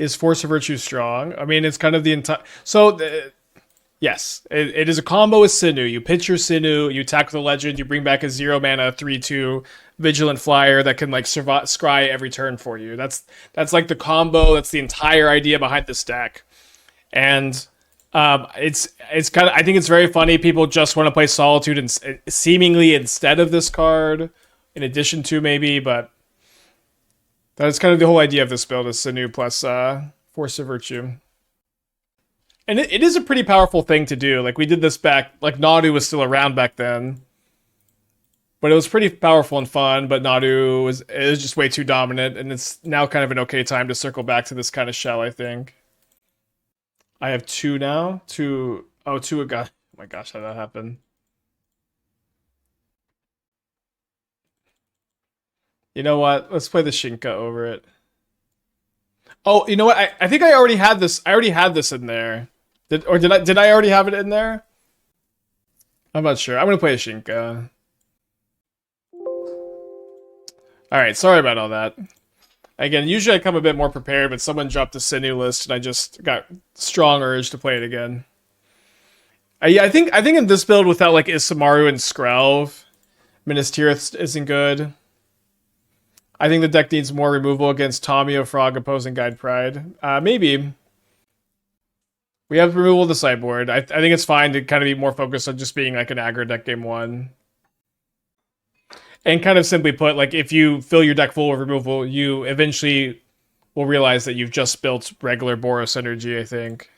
Is Force of Virtue strong? I mean, it's kind of the entire. So, yes, it is a combo with Senu. You pitch your Senu, you attack with a legend, you bring back a 0 mana 3/2 vigilant flyer that can like survive scry every turn for you. That's like the combo. That's the entire idea behind this deck. And it's kind of, I think it's very funny. People just want to play Solitude and seemingly instead of this card, in addition to maybe, but that's kind of the whole idea of this build is Senu plus Force of Virtue. And it is a pretty powerful thing to do. Like we did this back, like Nadu was still around back then, but it was pretty powerful and fun. But Nadu is just way too dominant, and it's now kind of an okay time to circle back to this kind of shell. I think. I have two now. Two. Oh, two. Oh my gosh, how did that happen? You know what? Let's play the Shinka over it. Oh, you know what? I think I already had this. I already had this in there. Did I already have it in there? I'm not sure. I'm gonna play a Shinka. Alright, sorry about all that. Again, usually I come a bit more prepared, but someone dropped the Senu list and I just got strong urge to play it again. Yeah, I think in this build without like Isamaru and Skrelv, Minas Tirith isn't good. I think the deck needs more removal against Tomio, Frog, opposing Guide Pride. Maybe. We have removal of the sideboard. I think it's fine to kind of be more focused on just being like an aggro deck game one. And kind of simply put, like if you fill your deck full of removal, you eventually will realize that you've just built regular Boros energy, I think.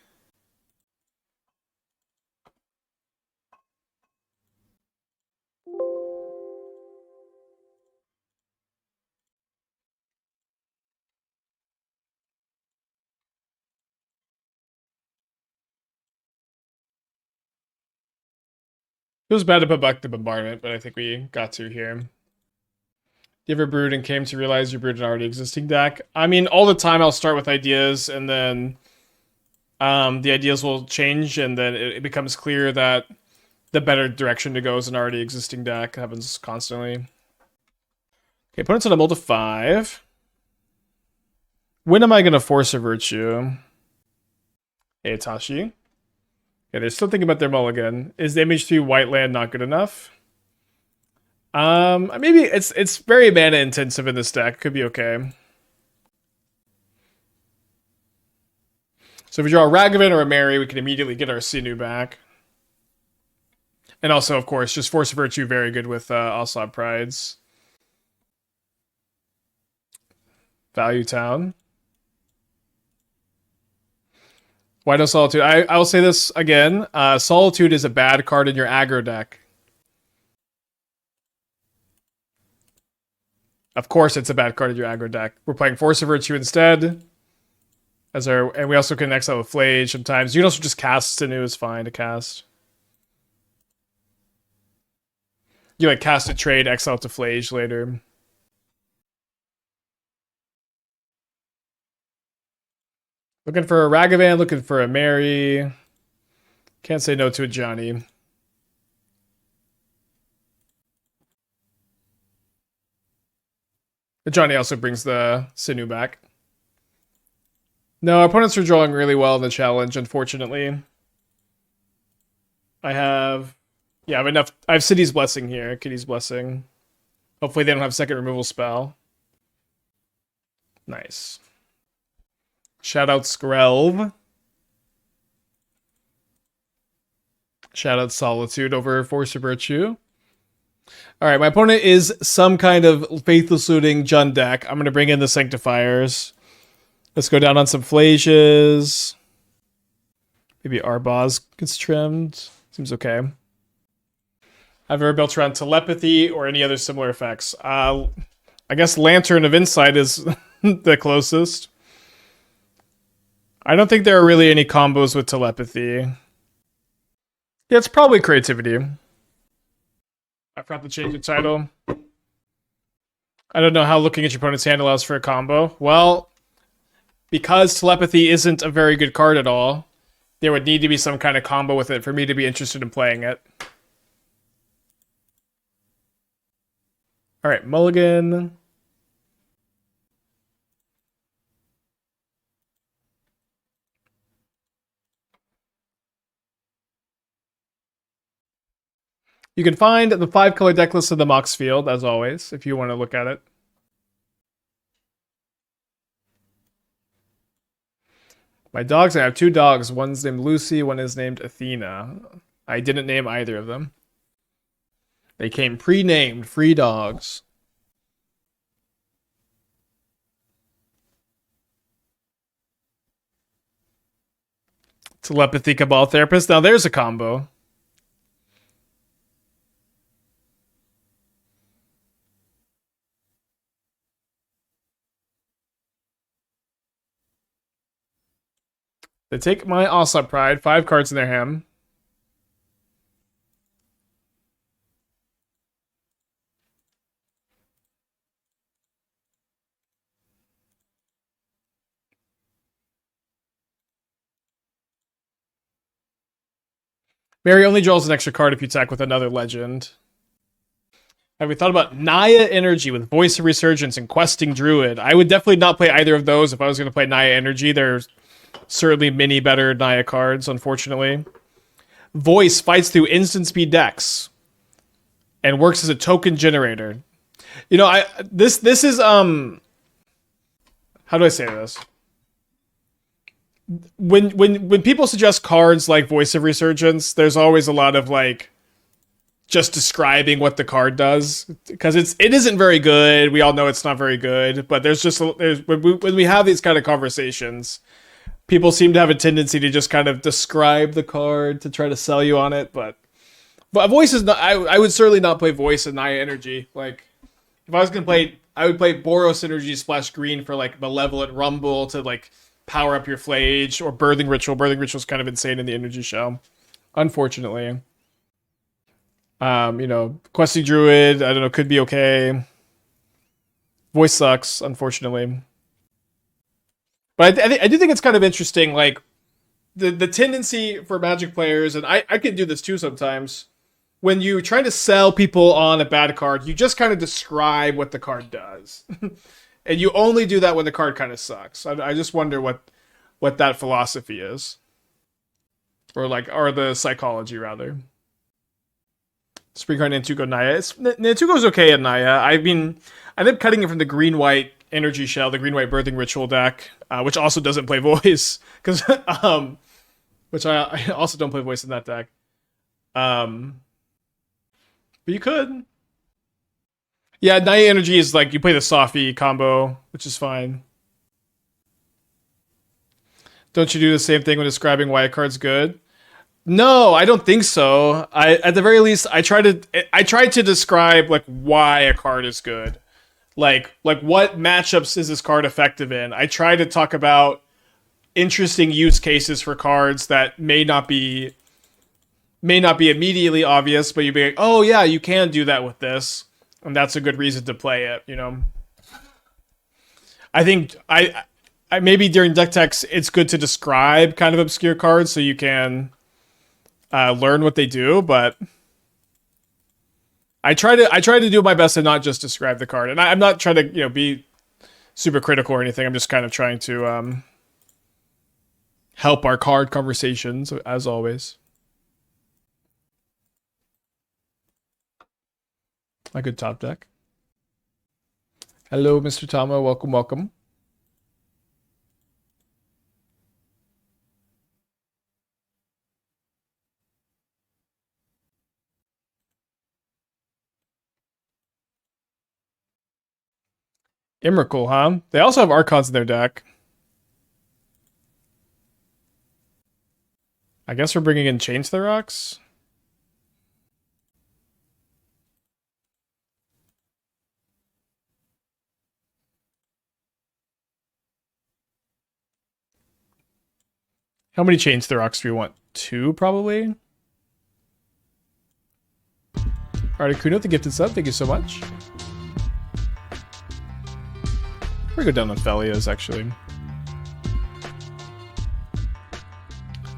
It was bad to put back the bombardment, but I think we got to here. You ever brewed and came to realize you brewed an already existing deck? I mean, all the time I'll start with ideas and then the ideas will change and then it becomes clear that the better direction to go is an already existing deck. It happens constantly. Okay, opponent's on a mold of 5. When am I going to force a virtue? Hey, Itachi. Yeah, they're still thinking about their mulligan. Is the image 3 white land not good enough? Maybe it's very mana intensive in this deck. Could be okay. So if we draw a Ragavan or a Mary, we can immediately get our Senu back. And also, of course, just Force of Virtue, very good with Asad Prides. Value Town. Why no Solitude? I will say this again. Solitude is a bad card in your aggro deck. Of course, it's a bad card in your aggro deck. We're playing Force of Virtue instead. And we also can exile with Flage sometimes. You can also just cast Senu is fine to cast. You like cast a trade, exile to Flage later. Looking for a Ragavan, looking for a Mary. Can't say no to a Johnny. The Johnny also brings the Senu back. No, our opponents are drawing really well in the challenge, unfortunately. I have enough. I have City's Blessing here, Kitty's Blessing. Hopefully they don't have second removal spell. Nice. Shout out Skrelv. Shout out Solitude over Force of Virtue. Alright, my opponent is some kind of Faithless Looting Jund deck. I'm going to bring in the Sanctifiers. Let's go down on some Flages. Maybe Arbaz gets trimmed. Seems okay. I've never built around Telepathy or any other similar effects. I guess Lantern of Insight is the closest. I don't think there are really any combos with Telepathy. Yeah, it's probably Creativity. I forgot to change the title. I don't know how looking at your opponent's hand allows for a combo. Well, because Telepathy isn't a very good card at all, there would need to be some kind of combo with it for me to be interested in playing it. Alright, Mulligan. You can find the 5-color deck list in the Mox field, as always, if you want to look at it. My dogs, I have 2 dogs. One's named Lucy, one is named Athena. I didn't name either of them. They came pre-named, free dogs. Telepathy Cabal Therapist. Now there's a combo. They take my Ocelot Pride, 5 cards in their hand. Mary only draws an extra card if you attack with another legend. Have we thought about Naya Energy with Voice of Resurgence and Questing Druid? I would definitely not play either of those if I was going to play Naya Energy. There's certainly many better Naya cards, unfortunately. Voice fights through instant speed decks and works as a token generator. You know, this is how do I say this? When people suggest cards like Voice of Resurgence, there's always a lot of like just describing what the card does, because it isn't very good. We all know it's not very good, but when we have these kind of conversations, people seem to have a tendency to just kind of describe the card to try to sell you on it. But Voice is not. I would certainly not play Voice in Naya Energy. Like if I was gonna play, I would play Boros Energy Splash Green for like Malevolent Rumble to like power up your Flage, or Birthing Ritual. Birthing Ritual is kind of insane in the Energy Shell, unfortunately. You know, Questing Druid, I don't know, could be okay. Voice sucks, unfortunately. But I do think it's kind of interesting, like, the tendency for Magic players, and I can do this too sometimes, when you try to sell people on a bad card, you just kind of describe what the card does. And you only do that when the card kind of sucks. I just wonder what that philosophy is. Or the psychology, rather. Spring card Nantuko Naya. Nantuko's okay at Naya. I mean, I ended up cutting it from the green-white Energy Shell, the green-white Birthing Ritual deck, which also doesn't play Voice, because which I also don't play Voice in that deck. But you could. Yeah, Naya Energy is like you play the Softy combo, which is fine. Don't you do the same thing when describing why a card's good? No, I don't think so. At the very least, I try to describe like why a card is good. Like what matchups is this card effective in? I try to talk about interesting use cases for cards that may not be immediately obvious, but you'd be like, "Oh yeah, you can do that with this." And that's a good reason to play it, you know. I think I maybe during deck techs it's good to describe kind of obscure cards so you can learn what they do, but I try to do my best to not just describe the card, and I'm not trying to be super critical or anything. I'm just kind of trying to help our card conversations as always. My good top deck. Hello, Mr. Tama. Welcome, welcome. Emrakul, huh? They also have Archons in their deck. I guess we're bringing in Change the Rocks. How many Change the Rocks do we want? 2, probably? Articuno, the gifted sub. Thank you so much. We're go down on Felios, actually.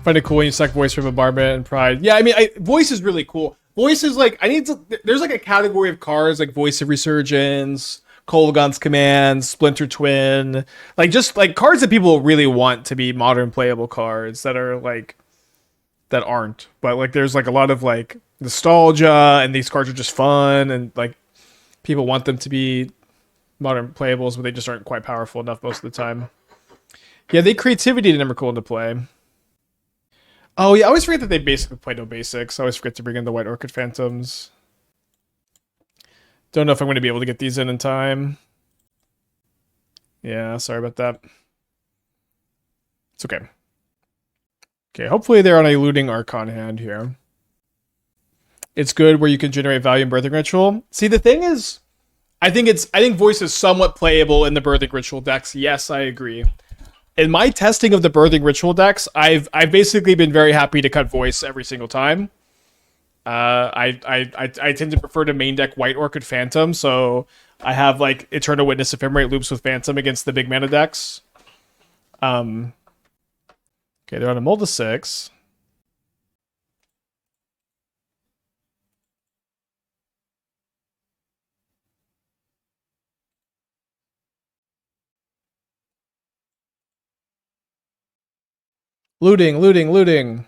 Find it cool when you suck Voice from a Barbet and Pride. Yeah, I mean, Voice is really cool. Voice is like, there's like a category of cards like Voice of Resurgence, Kolaghan's Command, Splinter Twin, like just like cards that people really want to be modern playable cards that are like that aren't. But like there's like a lot of like nostalgia, and these cards are just fun, and like people want them to be modern playables, but they just aren't quite powerful enough most of the time. Yeah, they creativity to Emrakul into play. Oh yeah, I always forget that they basically play no basics. I always forget to bring in the White Orchid Phantoms. Don't know if I'm going to be able to get these in time. Yeah, sorry about that. It's okay. Okay, hopefully they're on a looting Archon hand here. It's good where you can generate value in Birthing Ritual. See, the thing is, I think Voice is somewhat playable in the Birthing Ritual decks. Yes, I agree. In my testing of the Birthing Ritual decks, I've basically been very happy to cut Voice every single time. I tend to prefer to main deck White Orchid Phantom, so I have like Eternal Witness Ephemerate loops with Phantom against the big mana decks. Okay, they're on a mold of 6. Looting, looting, looting.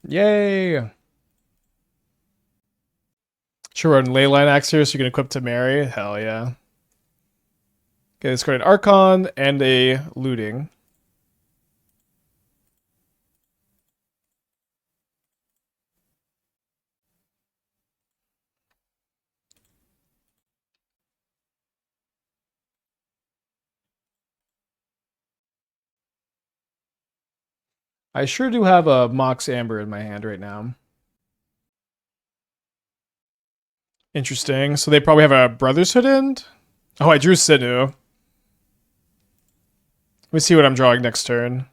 Yay. Sure, run Leyline Axe here so you can equip to Mary. Hell yeah. Okay, let's go an Archon and a looting. I sure do have a Mox Amber in my hand right now. Interesting. So they probably have a Brother's Hood end? Oh, I drew Senu. Let me see what I'm drawing next turn.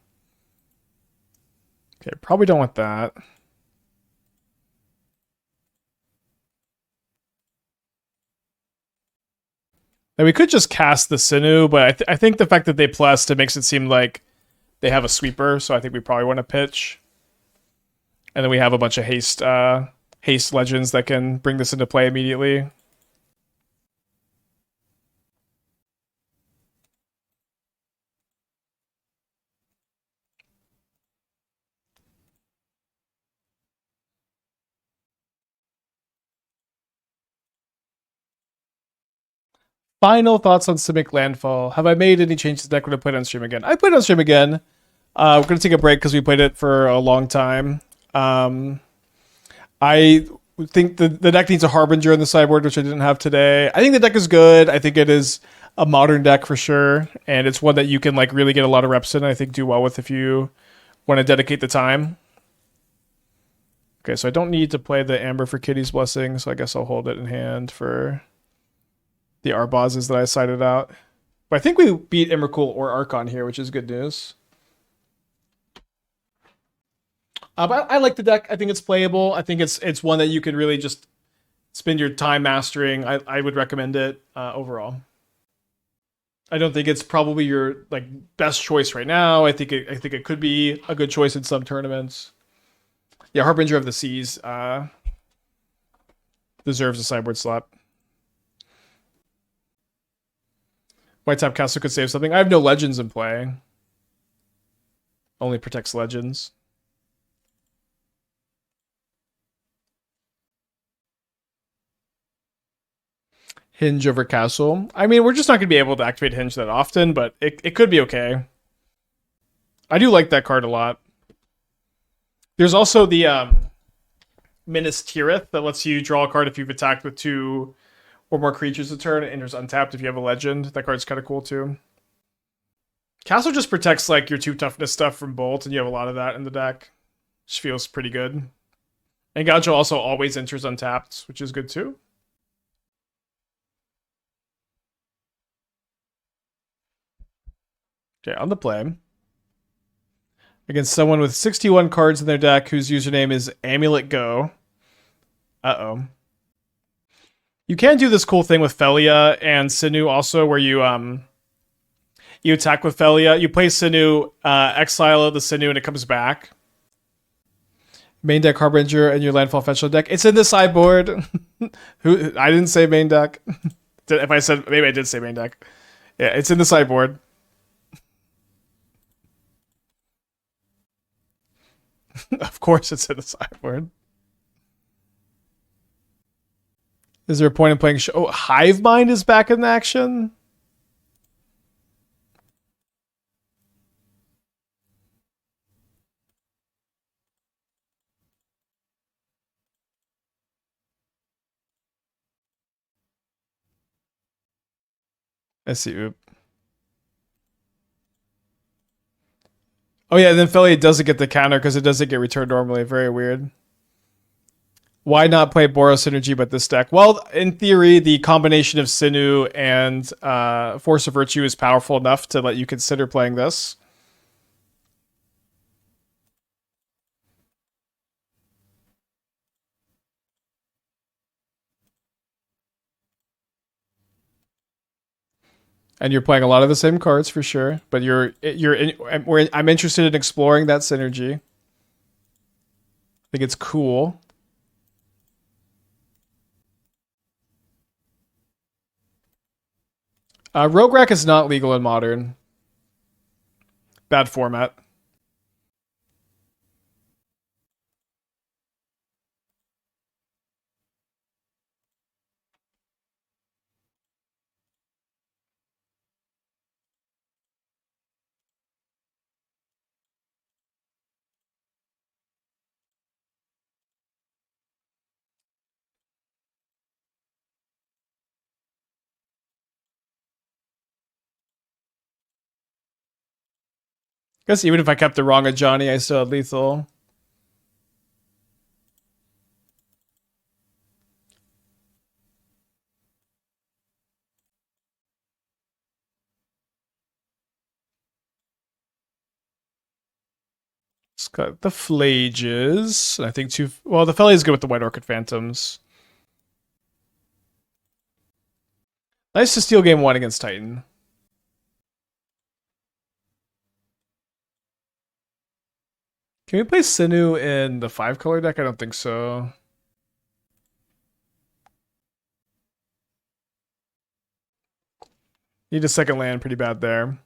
Okay, probably don't want that. And we could just cast the Senu, but I think the fact that they plussed, it makes it seem like they have a sweeper, so I think we probably want to pitch. And then we have a bunch of haste legends that can bring this into play immediately. Final thoughts on Simic Landfall. Have I made any changes to the deck when I played on stream again? I played on stream again. We're going to take a break because we played it for a long time. I think the deck needs a Harbinger in the sideboard, which I didn't have today. I think the deck is good. I think it is a modern deck for sure. And it's one that you can like really get a lot of reps in, I think do well with if you want to dedicate the time. Okay, so I don't need to play the Amber for Kitty's Blessing, so I guess I'll hold it in hand for the Arbozes that I cited out. But I think we beat Emrakul or Archon here, which is good news. But I like the deck. I think it's playable. I think it's one that you can really just spend your time mastering. I would recommend it overall. I don't think it's probably your like best choice right now. I think it could be a good choice in some tournaments. Yeah, Harbinger of the Seas deserves a sideboard slot. White Tap Castle could save something. I have no legends in play. Only protects legends. Hinge over Castle. I mean, we're just not going to be able to activate Hinge that often, but it could be okay. I do like that card a lot. There's also the Minas Tirith that lets you draw a card if you've attacked with 2 or more creatures a turn. It enters untapped if you have a legend. That card's kind of cool too. Castle just protects like your 2 toughness stuff from Bolt, and you have a lot of that in the deck. Which feels pretty good. And Gaucho also always enters untapped, which is good too. Okay, on the play. Against someone with 61 cards in their deck whose username is Amulet Go. Uh-oh. You can do this cool thing with Felia and Senu also, where you attack with Felia. You play Senu, exile the Senu, and it comes back. Main deck Harbinger and your landfall fetch deck. It's in the sideboard. I didn't say main deck. If I said, maybe I did say main deck. Yeah, it's in the sideboard. Of course it's in the sideboard. Is there a point in playing? Oh, Hive Mind is back in action. I see. Oop. Oh yeah, and then Philly doesn't get the counter because it doesn't get returned normally. Very weird. Why not play Boros Synergy but this deck? Well, in theory, the combination of Senu and Force of Virtue is powerful enough to let you consider playing this. And you're playing a lot of the same cards for sure, but I'm interested in exploring that synergy. I think it's cool. Rogue Rack is not legal in Modern. Bad format. I guess even if I kept the wrong Ajani, I still had lethal. It's got the Flages. I think two. Well, the Felly is good with the White Orchid Phantoms. Nice to steal game one against Titan. Can we play Senu in the 5-color deck? I don't think so. Need a second land pretty bad there.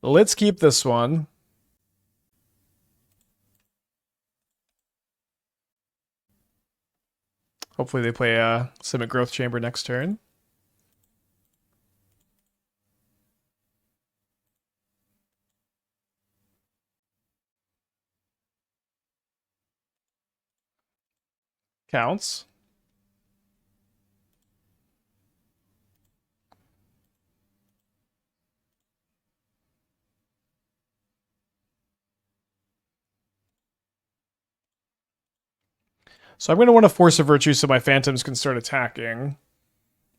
Let's keep this one. Hopefully they play a Simic Growth Chamber next turn. Counts. So I'm going to want to Force a Virtue so my Phantoms can start attacking.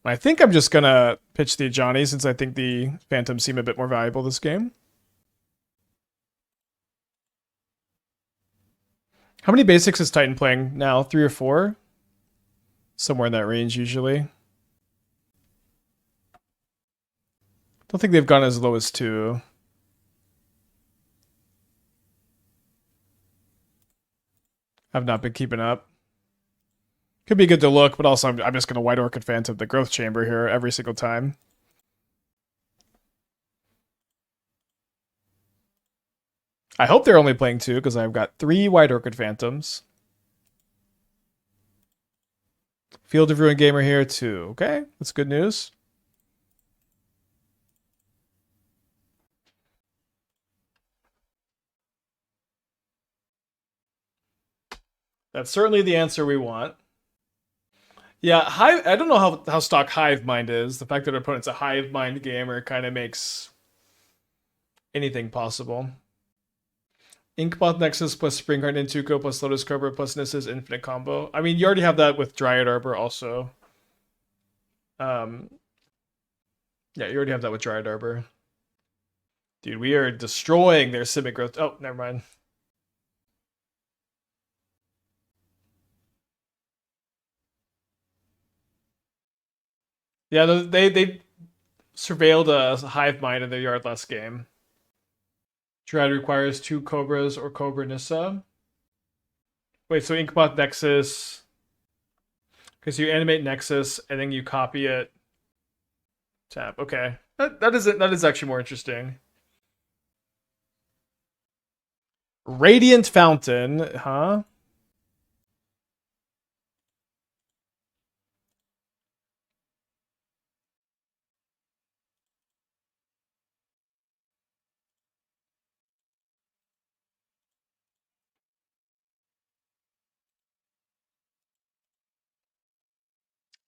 I think I'm just going to pitch the Ajani since I think the Phantoms seem a bit more valuable this game. How many basics is Titan playing now? 3 or 4? Somewhere in that range usually. Don't think they've gone as low as 2. I've not been keeping up. Could be good to look, but also I'm just going to White Orchid Phantom the Growth Chamber here every single time. I hope they're only playing 2 because I've got 3 White Orchid Phantoms. Field of Ruin Gamer here too. Okay, that's good news. That's certainly the answer we want. Yeah, I don't know how stock Hive Mind is. The fact that our opponent's a Hive Mind gamer kind of makes anything possible. Inkmoth Nexus plus Springheart Nintuko plus Lotus Cobra plus Nissa's infinite combo. I mean, you already have that with Dryad Arbor also. Yeah, you already have that with Dryad Arbor. Dude, we are destroying their Simic Growth. Oh, never mind. Yeah, they surveilled a Hive Mind in their yard last game. Dryad requires 2 Cobras or Cobra Nissa. Wait, so Inkmoth Nexus. Because you animate Nexus and then you copy it. Tap. Okay. That is actually more interesting. Radiant Fountain, huh?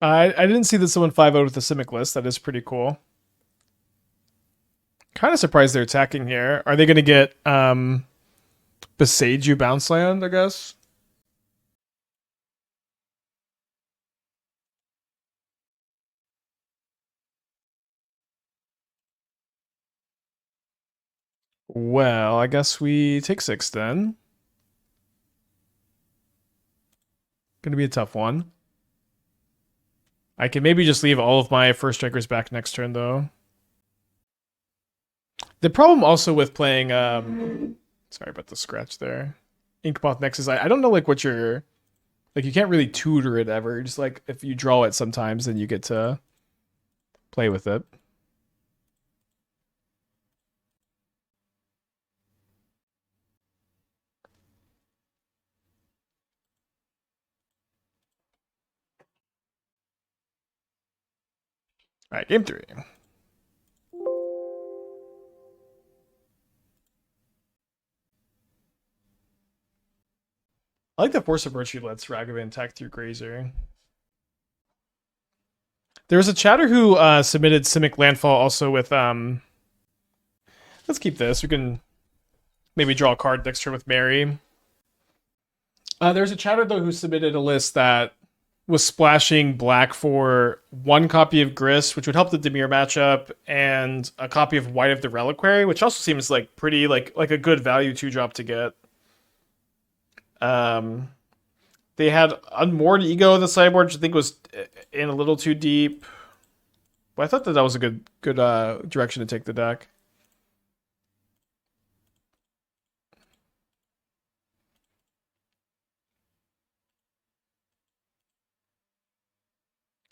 I didn't see that someone 5-0 with the Simic list. That is pretty cool. Kind of surprised they're attacking here. Are they going to get Besage You Bounce Land, I guess? Well, I guess we take 6 then. Gonna be a tough one. I can maybe just leave all of my first strikers back next turn, though. The problem also with playing, sorry about the scratch there. Inkmoth next is I don't know like what your like you can't really tutor it ever. Just like if you draw it sometimes, then you get to play with it. All right, game 3. I like that Force of Virtue lets Ragavan attack through Grazer. There was a chatter who submitted Simic Landfall also with let's keep this. We can maybe draw a card next turn with Mary. There's a chatter though who submitted a list that was splashing black for 1 copy of Grist, which would help the Dimir matchup, and a copy of White of the Reliquary, which also seems like pretty like a good value 2-drop to get. Um, they had Unmoored Ego in the sideboard, which I think was in a little too deep. But I thought that was a good direction to take the deck.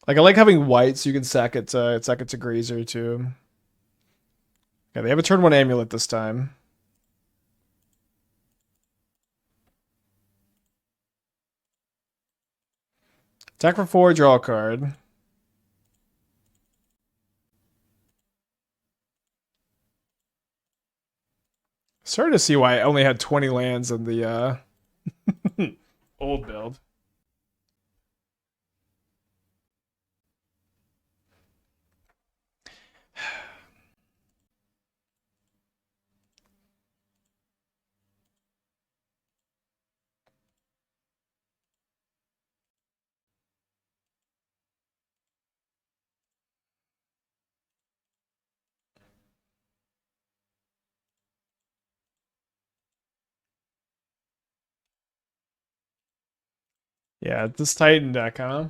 Like I like having white, so you can sack it to Grazer too. Yeah, they have a turn 1 amulet this time. Attack for 4, draw a card. Starting to see why I only had 20 lands in the old build. Yeah, this Titan deck, huh?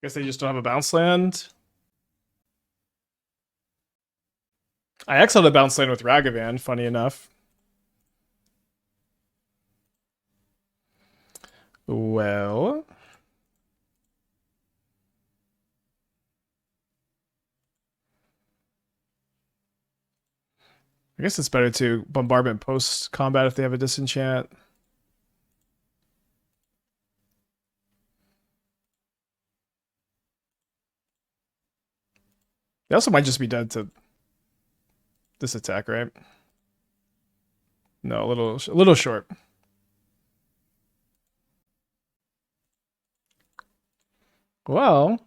Guess they just don't have a bounce land. I exiled a bounce land with Ragavan, funny enough. Well, I guess it's better to bombardment post combat if they have a disenchant. They also might just be dead to this attack, right? No, a little short. Well,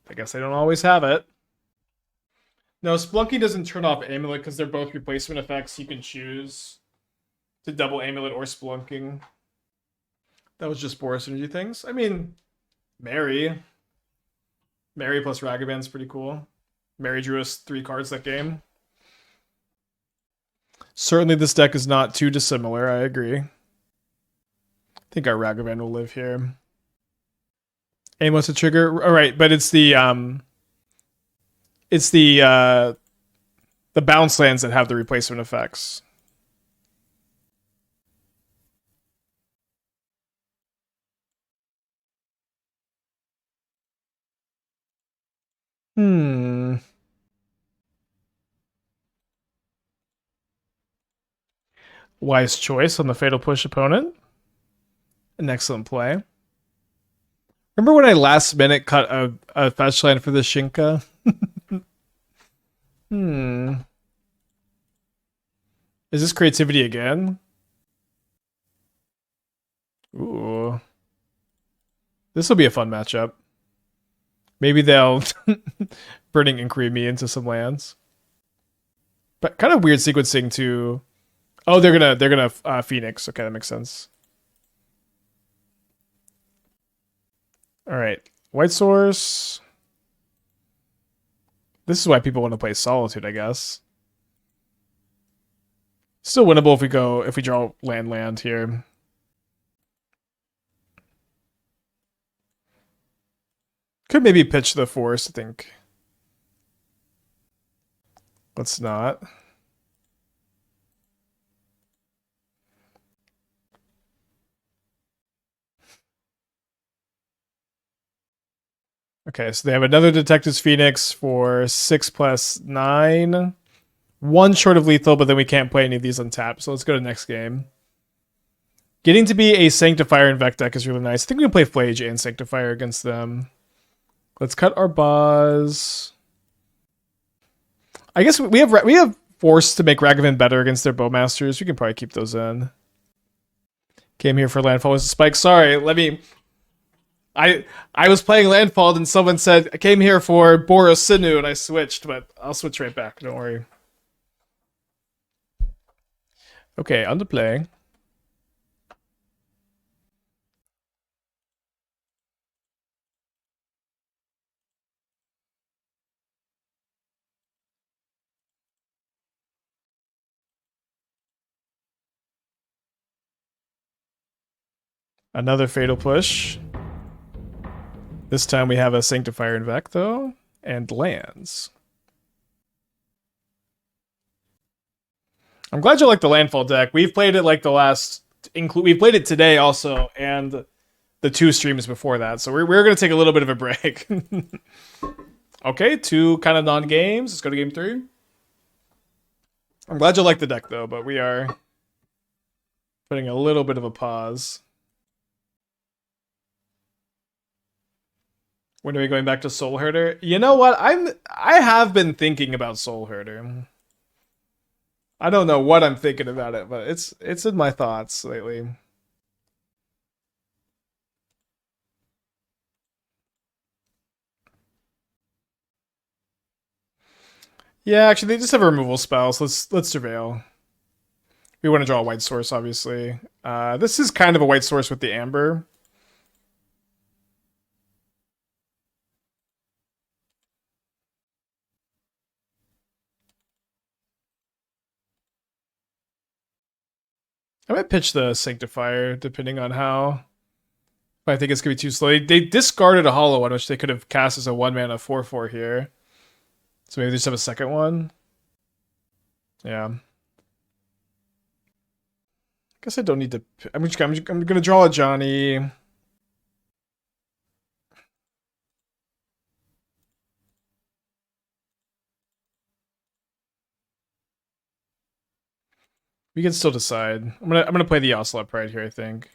I guess they don't always have it. No, Splunky doesn't turn off Amulet because they're both replacement effects. You can choose to double Amulet or Splunking. That was just Boris Synergy things. I mean, Mary. Mary plus Ragavan's pretty cool. Mary drew us 3 cards that game. Certainly this deck is not too dissimilar, I agree. I think our Ragavan will live here. Aimless to trigger. Alright, but it's the bounce lands that have the replacement effects. Hmm. Wise choice on the Fatal Push opponent. An excellent play. Remember when I last minute cut a fetch land for the Shinka? Hmm. Is this creativity again? Ooh. This will be a fun matchup. Maybe they'll Burning Inquiry me into some lands. But kind of weird sequencing to. Oh, they're gonna Phoenix. Okay, that makes sense. All right, White Source. This is why people want to play Solitude, I guess. Still winnable if we draw land here. Could maybe pitch the Forest, I think. Let's not. Okay, so they have another Detective's Phoenix for 6+9. One short of lethal, but then we can't play any of these untapped. So let's go to the next game. Getting to be a Sanctifier in Vec deck is really nice. I think we can play Flage and Sanctifier against them. Let's cut our Boz. I guess we have Force to make Ragavan better against their Bowmasters. We can probably keep those in. Came here for Landfall with Spike. Sorry, let me. I was playing Landfall and someone said I came here for Boros Senu and I switched, but I'll switch right back. Don't worry. Okay, on to play. Another Fatal Push. This time we have a Sanctifier in Vec, though, and lands. I'm glad you like the Landfall deck. We've played it like the last... We've played it today also, and the 2 streams before that, so we're going to take a little bit of a break. Okay, 2 kind of non-games. Let's go to game 3. I'm glad you like the deck, though, but we are putting a little bit of a pause. When are we going back to Soul Herder? You know what? I have been thinking about Soul Herder. I don't know what I'm thinking about it, but it's in my thoughts lately. Yeah, actually, they just have a removal spell, so let's Surveil. We want to draw a White Source, obviously. This is kind of a White Source with the Amber. I might pitch the Sanctifier, depending on how. But I think it's going to be too slow. They discarded a Hollow One, which they could have cast as a 1-mana 4/4 here. So maybe they just have a second one. Yeah. I guess I don't need to... I'm going to draw a Johnny. We can still decide. I'm gonna play the Ocelot Pride here, I think.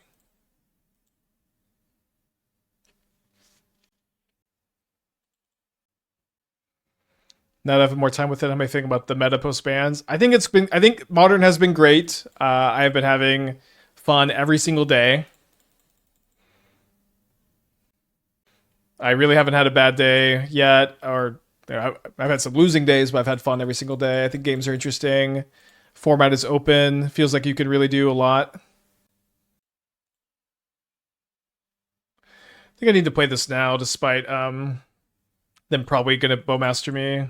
Now that I have more time with it, how am I thinking about the meta post bans? I think Modern has been great. I have been having fun every single day. I really haven't had a bad day yet, or I've had some losing days, but I've had fun every single day. I think games are interesting. Format is open. Feels like you could really do a lot. I think I need to play this now, despite them probably gonna Bowmaster me.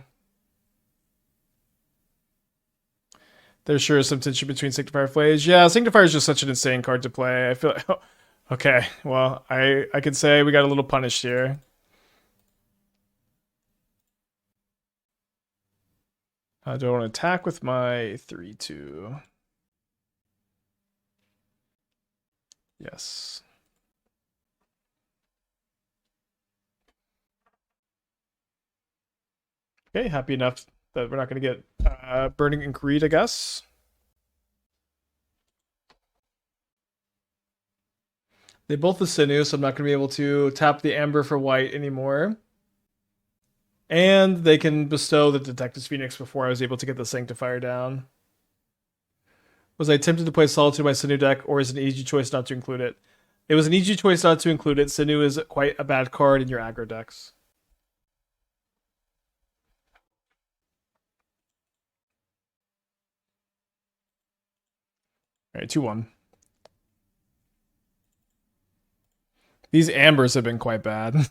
There sure is some tension between Sanctifier and Flage. Yeah, Sanctifier is just such an insane card to play. I feel like, okay, well, I could say we got a little punished here. Do I want to attack with my 3/2? Yes. Okay, happy enough that we're not going to get Burning and Greed, I guess. They both the Senu, so I'm not going to be able to tap the Amber for white anymore. And they can bestow the Detective's Phoenix before I was able to get the Sanctifier down. Was I tempted to play Solitude by Senu deck, or is it an easy choice not to include it? It was an easy choice not to include it. Senu is quite a bad card in your aggro decks. Alright, 2-1. These Ambers have been quite bad.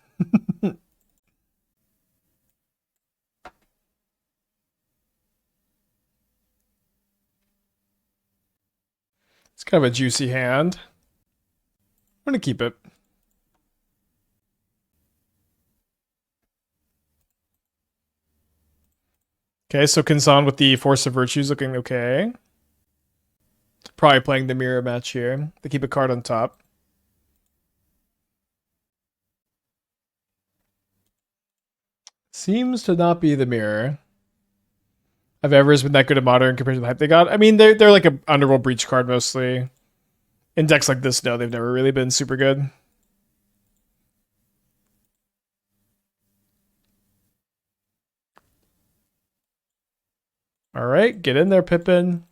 It's kind of a juicy hand. I'm going to keep it. Okay, so Kinzan with the Force of Virtues looking okay. Probably playing the mirror match here. They keep a card on top. Seems to not be the mirror. Have Evers been that good at Modern compared to the hype they got? I mean, they're like an Underworld Breach card mostly. In decks like this, no, they've never really been super good. All right, get in there, Pippin.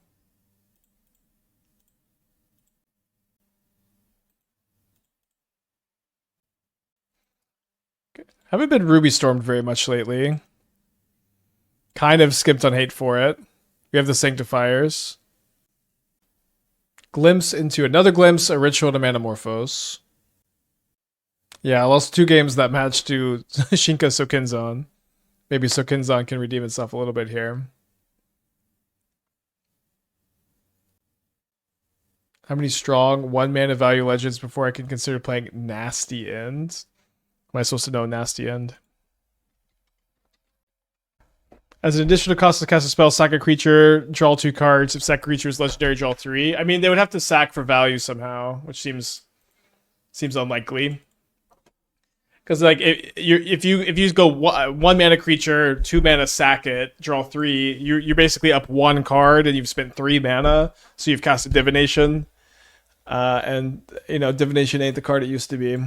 Haven't been Ruby Stormed very much lately. Kind of skipped on hate for it. We have the Sanctifiers. Glimpse into another Glimpse, a Ritual, and a Manamorphose. Yeah, I lost 2 games that match to Shinka Sokinzan. Maybe Sokinzan can redeem itself a little bit here. How many strong 1-mana value legends before I can consider playing Nasty End? Am I supposed to know Nasty End? As an additional cost to cast a spell, sack a creature, draw 2 cards. If sack creature is legendary, draw 3. I mean, they would have to sack for value somehow, which seems unlikely. Because like if you go 1 mana creature, 2 mana sack it, draw 3, you're basically up 1 card and you've spent 3 mana, so you've cast a Divination, and you know Divination ain't the card it used to be.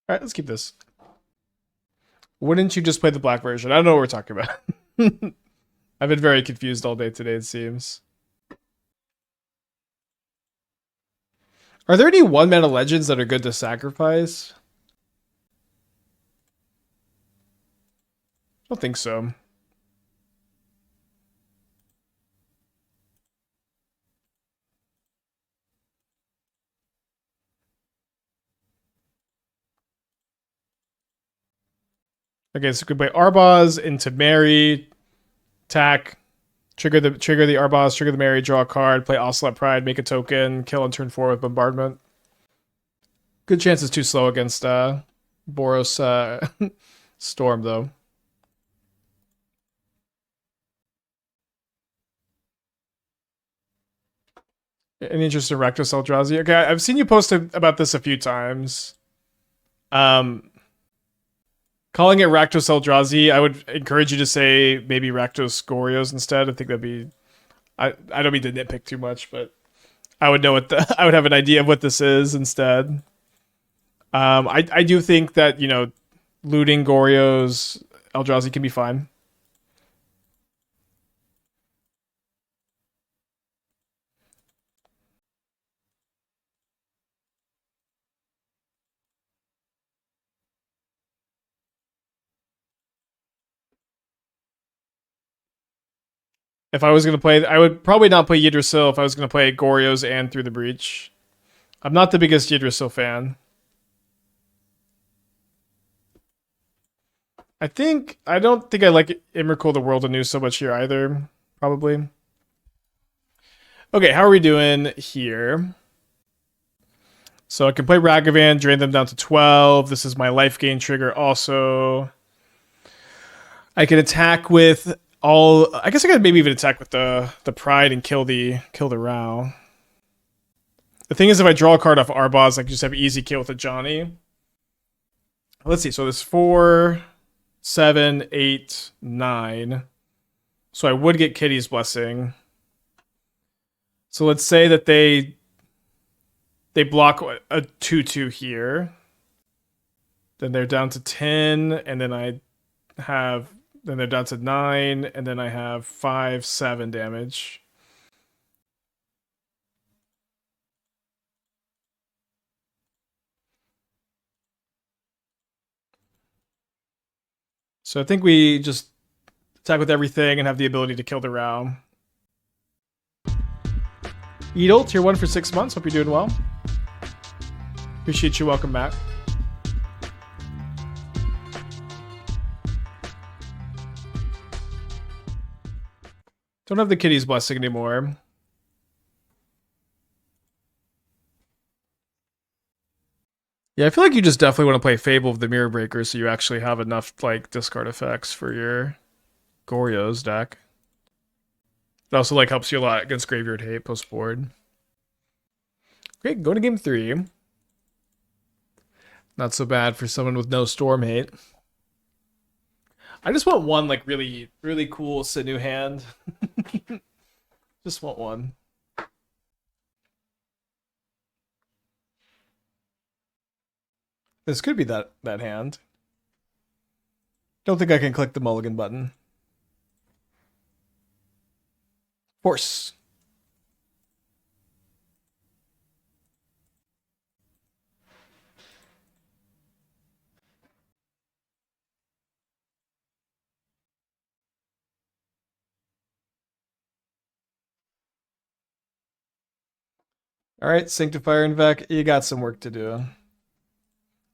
All right, let's keep this. Wouldn't you just play the black version? I don't know what we're talking about. I've been very confused all day today, it seems. Are there any 1-mana legends that are good to sacrifice? I don't think so. Okay, so we could play Arbaz into Mary, attack, trigger the Arbaz, trigger the Mary, draw a card, play Ocelot Pride, make a token, kill on turn 4 with Bombardment. Good chance it's too slow against Boros Storm, though. Any interest in Rakdos Eldrazi? Okay, I've seen you post about this a few times. Calling it Rakdos Eldrazi, I would encourage you to say maybe Rakdos Gorios instead. I think that'd be... I don't mean to nitpick too much, but I would know what I would have an idea of what this is instead. I do think that, you know, looting Gorios Eldrazi can be fine. If I was going to play, I would probably not play Yggdrasil if I was going to play Gorios and Through the Breach. I'm not the biggest Yggdrasil fan. I don't think I like Emrakul the World Anew so much here either, probably. Okay, how are we doing here? So I can play Ragavan, drain them down to 12. This is my life gain trigger also. I can attack with all... I guess I could maybe even attack with the Pride and kill the Rao. The thing is, if I draw a card off Arbaz, I can just have easy kill with a Johnny. Let's see. So there's 4, 7, 8, 9. So I would get Kitty's Blessing. So let's say that they block a 2/2 here. Then they're down to 10, and then they're down to 9, and then I have 5, 7 damage. So I think we just attack with everything and have the ability to kill the Rao. Edel, tier 1 for 6 months. Hope you're doing well. Appreciate you. Welcome back. Don't have the Kitty's Blessing anymore. Yeah, I feel like you just definitely want to play Fable of the Mirror Breaker so you actually have enough like discard effects for your Goryo's deck. It also like helps you a lot against Graveyard Hate post board. Great, go to game 3. Not so bad for someone with no Storm Hate. I just want one like really, really cool Senu hand. Just want one. This could be that hand. Don't think I can click the mulligan button. Force. All right, Sanctifier and Vec, you got some work to do.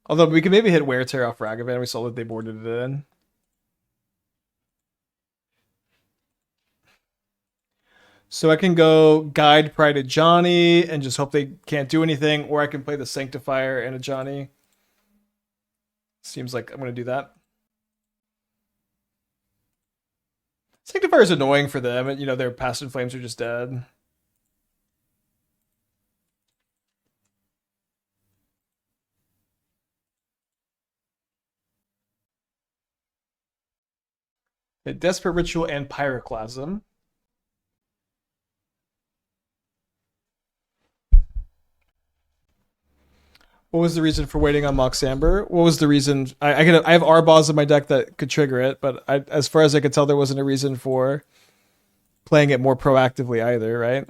Although we could maybe hit Wear Tear off Ragavan. We saw that they boarded it in. So I can go Guide Pride to Johnny and just hope they can't do anything, or I can play the Sanctifier and a Johnny. Seems like I'm going to do that. Sanctifier is annoying for them. You know, their Passive Flames are just dead. A Desperate Ritual and Pyroclasm. What was the reason for waiting on Mox Amber? What was the reason? I have Arbaz in my deck that could trigger it, but as far as I could tell, there wasn't a reason for playing it more proactively either, right?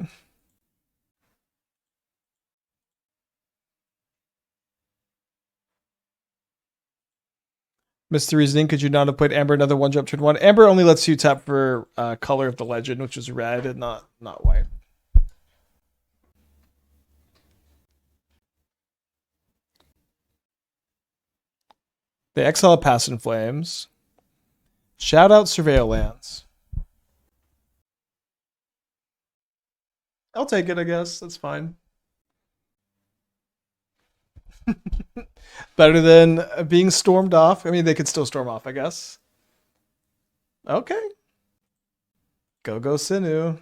Missed the reasoning. Could you not have played Amber another one drop turn 1? Amber only lets you tap for color of the legend, which is red and not white. They exile a Pass in Flames. Shout out Surveil Lands. I'll take it, I guess. That's fine. Better than being stormed off. I mean, they could still storm off, I guess. Okay. Go Senu.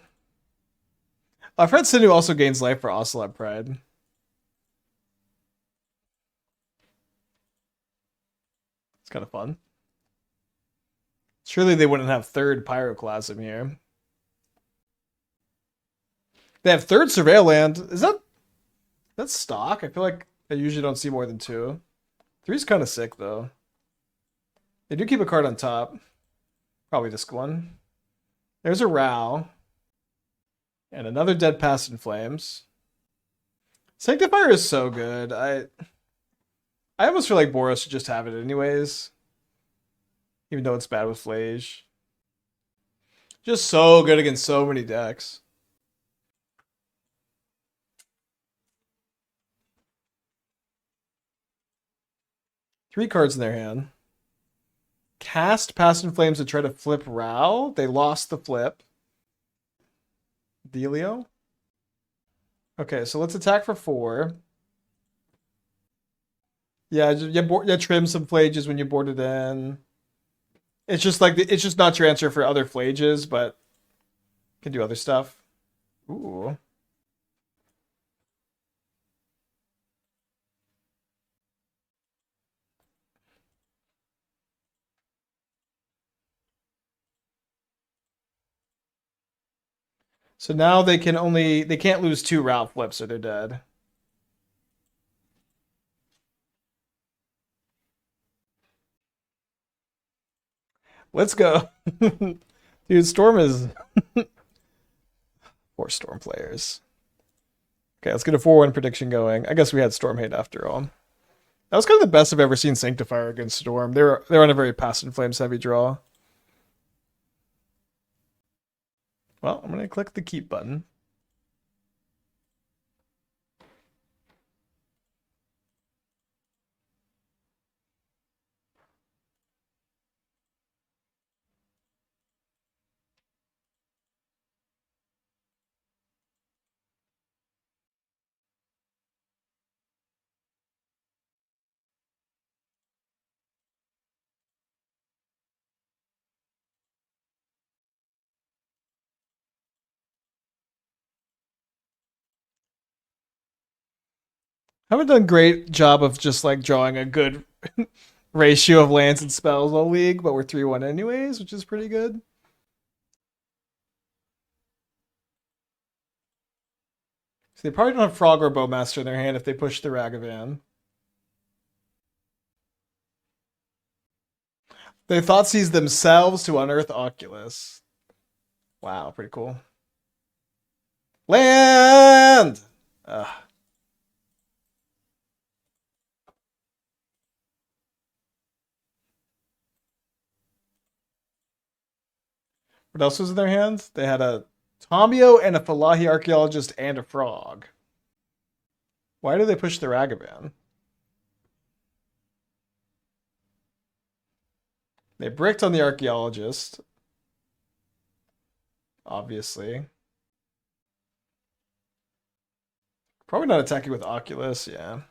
I've heard Senu also gains life for Ocelot Pride. It's kind of fun. Surely they wouldn't have third Pyroclasm here. They have third Surveil Land. Is that's stock? I feel like I usually don't see more than 2. 3's kind of sick though. They do keep a card on top. Probably this one. There's a Rao. And another Dead Pass in Flames. Sanctifier is so good. I almost feel like Boros should just have it anyways. Even though it's bad with Flage. Just so good against so many decks. Three cards in their hand. Cast Pass in Flames to try to flip Rao. They lost the flip. Delio. Okay, so let's attack for 4. Yeah, trim some Flages when you board it in. It's just like it's just not your answer for other Flages, but can do other stuff. Ooh. So now they can't lose 2 route flips or they're dead. Let's go. Dude, Storm is poor Storm players. Okay, let's get a 4-1 prediction going. I guess we had Storm hate after all. That was kind of the best I've ever seen Sanctifier against Storm. They're on a very Past in Flames heavy draw. Well, I'm gonna click the keep button. Haven't done a great job of just like drawing a good ratio of lands and spells all league, but we're 3-1 anyways, which is pretty good. So they probably don't have Frog or Bowmaster in their hand if they push the Ragavan. They Thoughtseize themselves to unearth Oculus. Wow, pretty cool. Land! Ugh. What else was in their hands? They had a Tomio and a Falahi Archaeologist and a Frog. Why do they push the Ragavan? They bricked on the Archaeologist. Obviously. Probably not attacking with Oculus, yeah.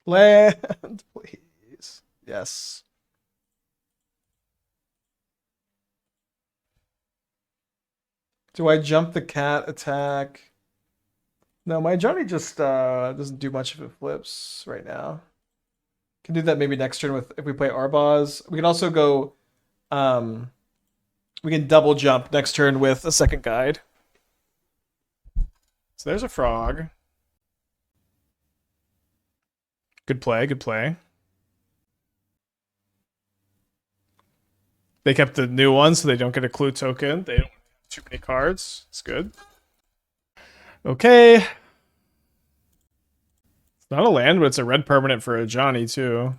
Land, please. Yes. Do I jump the cat attack? No, my Johnny just doesn't do much if it flips right now. Can do that maybe next turn with if we play Arbaz. We can also go we can double jump next turn with a second guide. So there's a frog. Good play, good play. They kept the new one so they don't get a clue token. They don't have too many cards. It's good. Okay. It's not a land, but it's a red permanent for a Johnny too.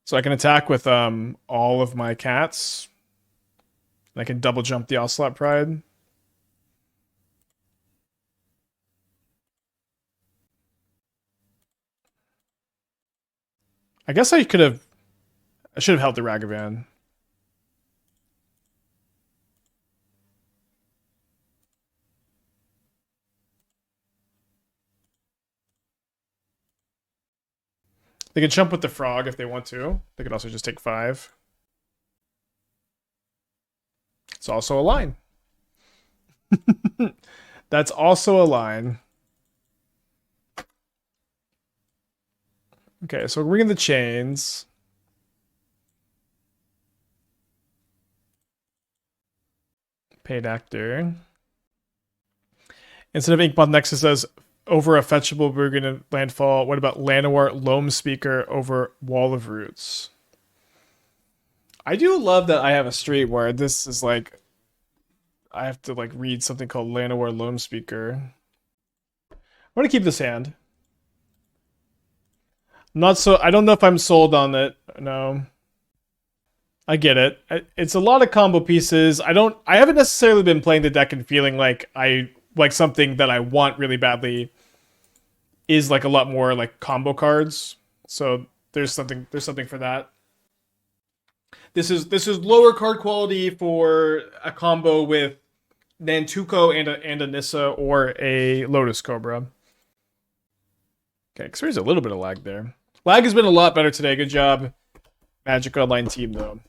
So I can attack with all of my cats. I can double jump the Ocelot Pride. I guess I should have held the Ragavan. They can jump with the frog if they want to. They could also just take 5. It's also a line. That's also a line. Okay, so we're ringing the chains. Paid actor. Instead of Inkmoth Nexus says over a fetchable Bergen landfall. What about Llanowar Loam Speaker over Wall of Roots? I do love that I have a stream where this is like I have to like read something called Llanowar Loam Speaker. I want to keep this hand. Not so. I don't know if I'm sold on it. No. I get it. It's a lot of combo pieces. I haven't necessarily been playing the deck and feeling like I like something that I want really badly is like a lot more like combo cards. So there's something for that. This is lower card quality for a combo with Nantuko and a Nissa or a Lotus Cobra. Okay, experience a little bit of lag there. Lag has been a lot better today. Good job, Magic Online team, though.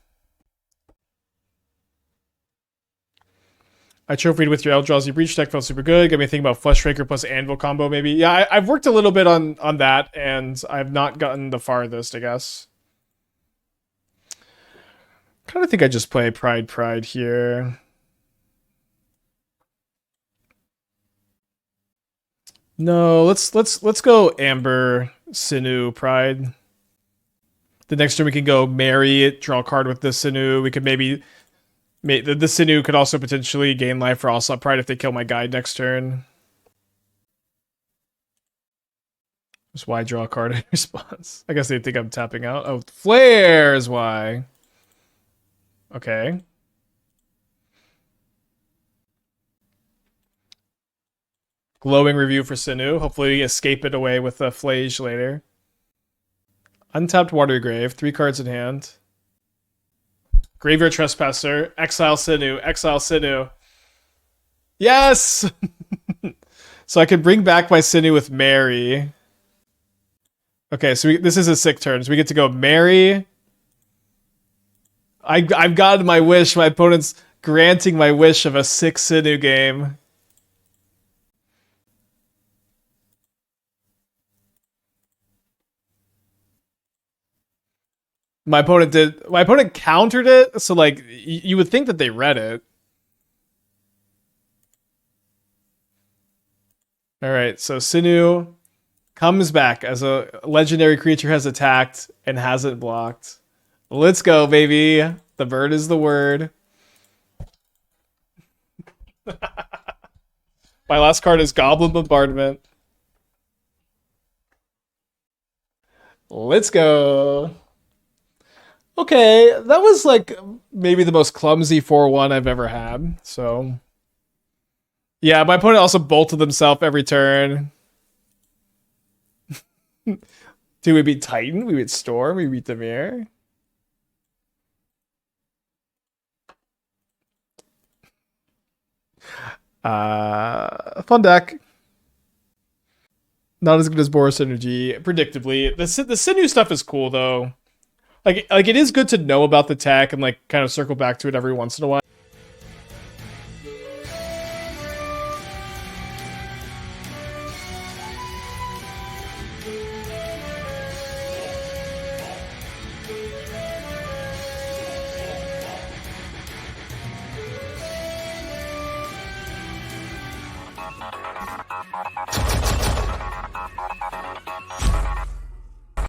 I trophied with your Eldrazi Breach deck, felt super good. Got me thinking about Flush Raker plus Anvil combo, maybe. Yeah, I've worked a little bit on that, and I've not gotten the farthest, I guess. Kind of think I just play Pride here. No, let's go Amber, Senu, Pride. The next turn we can go Marry it, draw a card with the Senu. We could maybe the Senu could also potentially gain life for Onslaught Pride if they kill my guide next turn. Just why draw a card in response? I guess they think I'm tapping out. Oh, Flare is why. Okay. Glowing Review for Senu. Hopefully escape it away with a Flage later. Untapped Water Grave. 3 cards in hand. Graveyard Trespasser. Exile Senu. Exile Senu. Yes! So I can bring back my Senu with Marry. Okay, so this is a sick turn. So we get to go Marry. I've gotten my wish. My opponent's granting my wish of a 6 Senu game. My opponent countered it, so like you would think that they read it. All right, so Senu comes back as a legendary creature has attacked and hasn't blocked. Let's go, baby. The bird is the word. My last card is Goblin Bombardment. Let's go. Okay, that was like maybe the most clumsy 4-1 I've ever had. So, yeah, my opponent also bolted himself every turn. Do we beat Titan? We beat Storm? We beat Dimir? Fun deck. Not as good as Boros Energy, predictably. The Senu stuff is cool though. Like it is good to know about the tech and like kind of circle back to it every once in a while.